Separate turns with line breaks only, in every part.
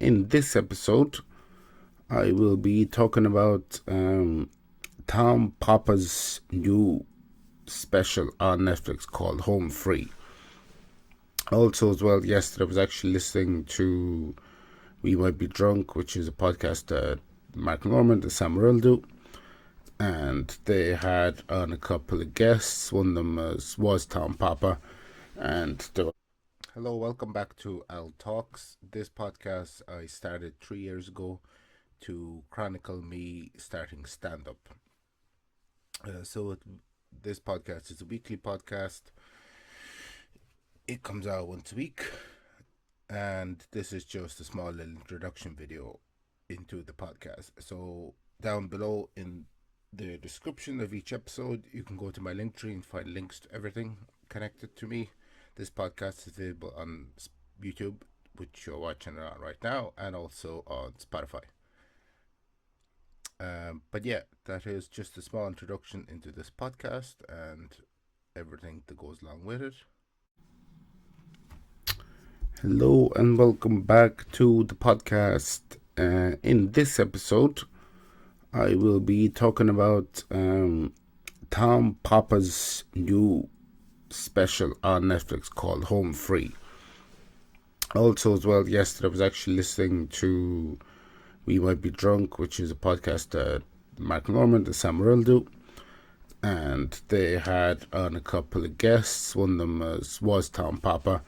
In this episode, I will be talking about Tom Papa's new special on Netflix called Home Free. Also, as well, yesterday I was actually listening to We Might Be Drunk, which is a podcast that Mark Norman and Sam Morrell do. And they had on a couple of guests. One of them was Tom Papa. And they were... Hello, welcome back to Al Talks. This podcast I started 3 years ago to chronicle me starting stand-up. This podcast is a weekly podcast. It comes out once a week. And this is just a small little introduction video into the podcast. So down below in the description of each episode, you can go to my Linktree and find links to everything connected to me. This podcast is available on YouTube, which you're watching it on right now, and also on Spotify. But yeah, that is just a small introduction into this podcast and everything that goes along with it. Hello and welcome back to the podcast. In this episode, I will be talking about Tom Papa's new special on Netflix called Home Free. Also, as well, yesterday I was actually listening to We Might Be Drunk, which is a podcast that Mark Norman and Sam Morrell do. And they had on a couple of guests. One of them was Tom Papa.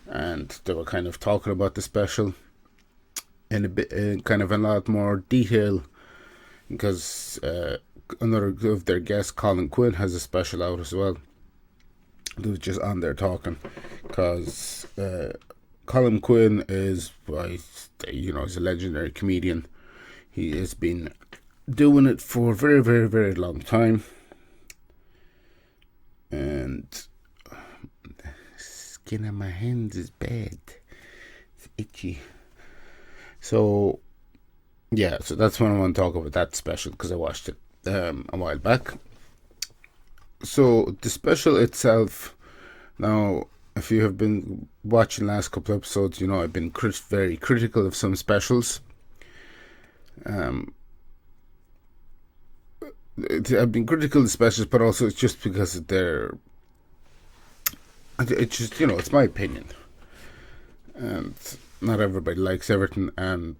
And they were kind of talking about the special in a lot more detail, because another of their guests, Colin Quinn, has a special out as well. They was just on there talking, because Colin Quinn is, he's a legendary comedian. He has been doing it for a very, very, very long time, and skin on my hands is bad. It's itchy. So that's when I want to talk about that special, because I watched it a while back. So the special itself, now, if you have been watching the last couple of episodes, you know I've been very critical of some specials. I've been critical of the specials, but also it's just because it's just, it's my opinion. And not everybody likes everything, and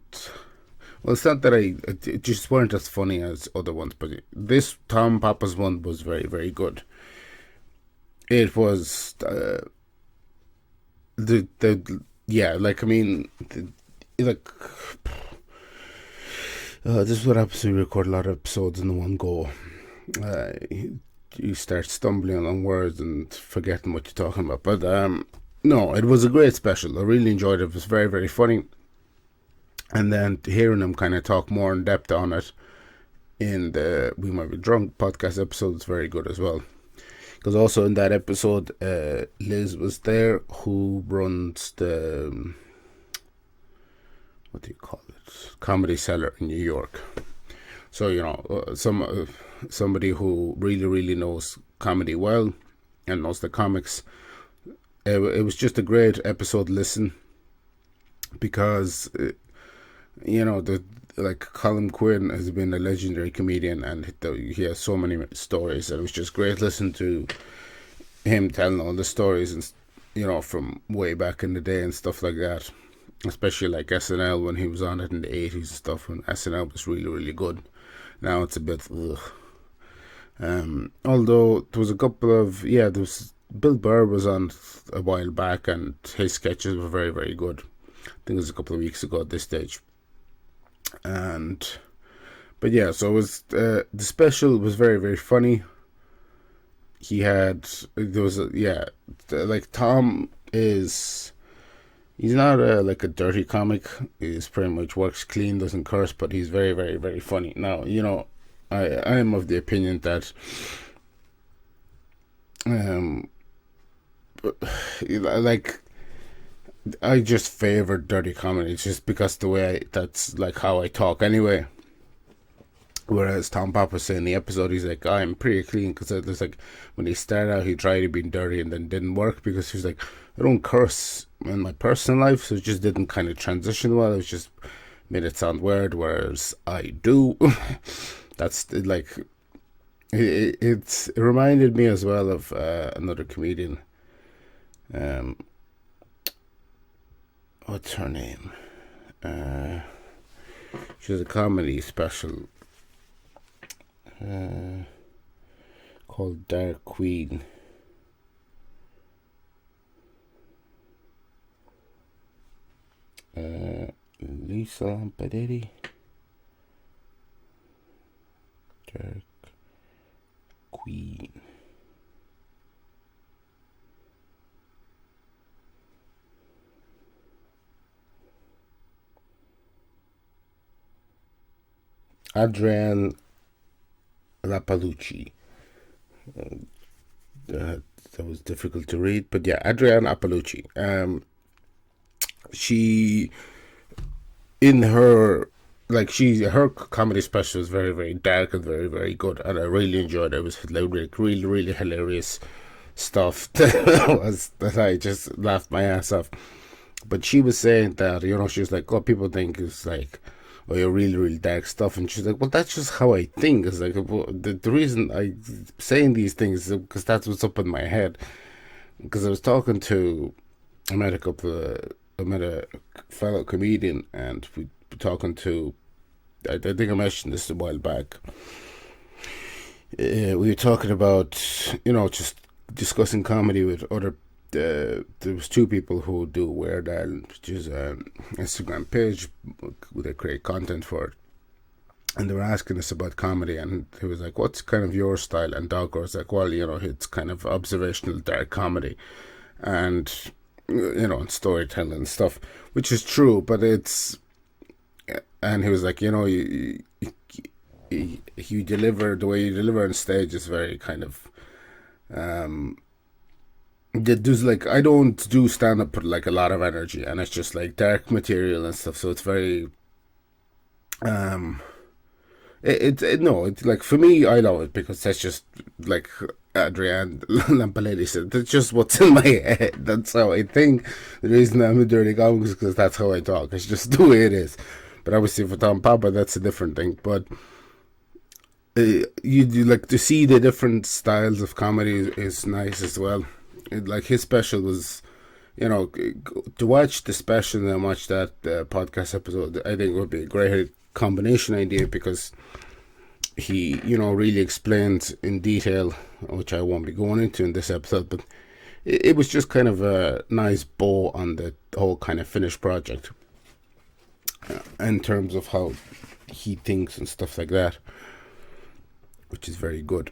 well, it's not that it just weren't as funny as other ones, but this Tom Papa's one was very, very good. It was this is what happens when you record a lot of episodes in one go. You start stumbling on words and forgetting what you're talking about. But no, it was a great special. I really enjoyed it. It was very, very funny. And then hearing him kind of talk more in depth on it in the We Might Be Drunk podcast episode is very good as well. Because also in that episode, Liz was there, who runs the, what do you call it, Comedy Cellar in New York. So, somebody who really, really knows comedy well and knows the comics. It was just a great episode listen, because Colin Quinn has been a legendary comedian, and he has so many stories, and it was just great listening to him telling all the stories, and from way back in the day and stuff like that, especially like SNL when he was on it in the 80s and stuff, when SNL was really, really good. Now it's a bit ugh. Although there was a couple of there was Bill Burr was on a while back, and his sketches were very, very good. I think it was a couple of weeks ago at this stage. So it was the special was very, very funny. Tom he's not a dirty comic. He's pretty much works clean, doesn't curse, but he's very, very, very funny. Now, I am of the opinion that I just favor dirty comedy. It's just because that's how I talk anyway. Whereas Tom Papa said in the episode, he's like, I'm pretty clean, because there's like, when he started out, he tried to be dirty and then didn't work, because he was like, I don't curse in my personal life, so it just didn't kind of transition well. It was just made it sound weird, whereas I do. That's like, it reminded me as well of another comedian. What's her name? She has a comedy special called Dark Queen. Lisa Lampaderi. Dark Queen. Adrienne Lapalucci. That was difficult to read, but yeah, Adrienne Appalucci. She, in her, like, her comedy special was very, very dark and very, very good, and I really enjoyed it. It was like really, really hilarious stuff that I just laughed my ass off. But she was saying that, she was like, oh, people think it's like, oh, you're really, really dark stuff. And she's like, well, that's just how I think. It's like, the reason I'm saying these things is because that's what's up in my head. Because I was talking to, I met a fellow comedian, and we were talking to, I think I mentioned this a while back. We were talking about, just discussing comedy with other. There was two people who do Weird Al, which is an Instagram page where they create content for it, and they were asking us about comedy, and he was like, what's kind of your style? And Dogger was like, well, it's kind of observational dark comedy, and and storytelling and stuff, which is true, but it's, and he was like, you deliver, the way you deliver on stage is very kind of there's like, I don't do stand up with like a lot of energy, and it's just like dark material and stuff, so it's very it's like, for me, I love it because that's just like Adrienne Lampaledi said, that's just what's in my head. That's how I think. The reason I'm a dirty comic is because that's how I talk. It's just the way it is. But obviously for Tom Papa, that's a different thing. But you do like to see the different styles of comedy is nice as well. Like his special was, to watch the special and then watch that podcast episode, I think would be a great combination idea, because he, really explained in detail, which I won't be going into in this episode, but it was just kind of a nice bow on the whole kind of finished project in terms of how he thinks and stuff like that, which is very good.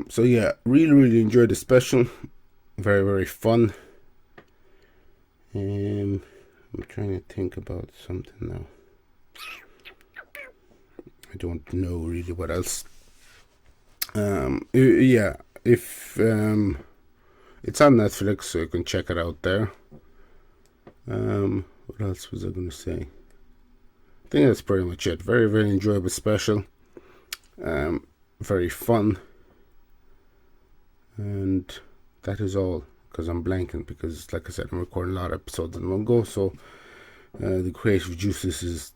So yeah, really enjoyed the special. Very, very fun. I'm trying to think about something now. I don't know really what else. Yeah, if it's on Netflix, so you can check it out there. What else was I going to say? I think that's pretty much it. Very, very enjoyable special. Very fun. And that is all, because I'm blanking, because like I said, I'm recording a lot of episodes in one go, so the creative juices is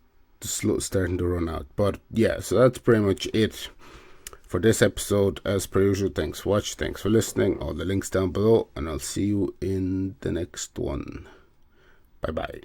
starting to run out. But yeah, so that's pretty much it for this episode. As per usual, thanks for watching, thanks for listening, all the links down below, and I'll see you in the next one. Bye bye.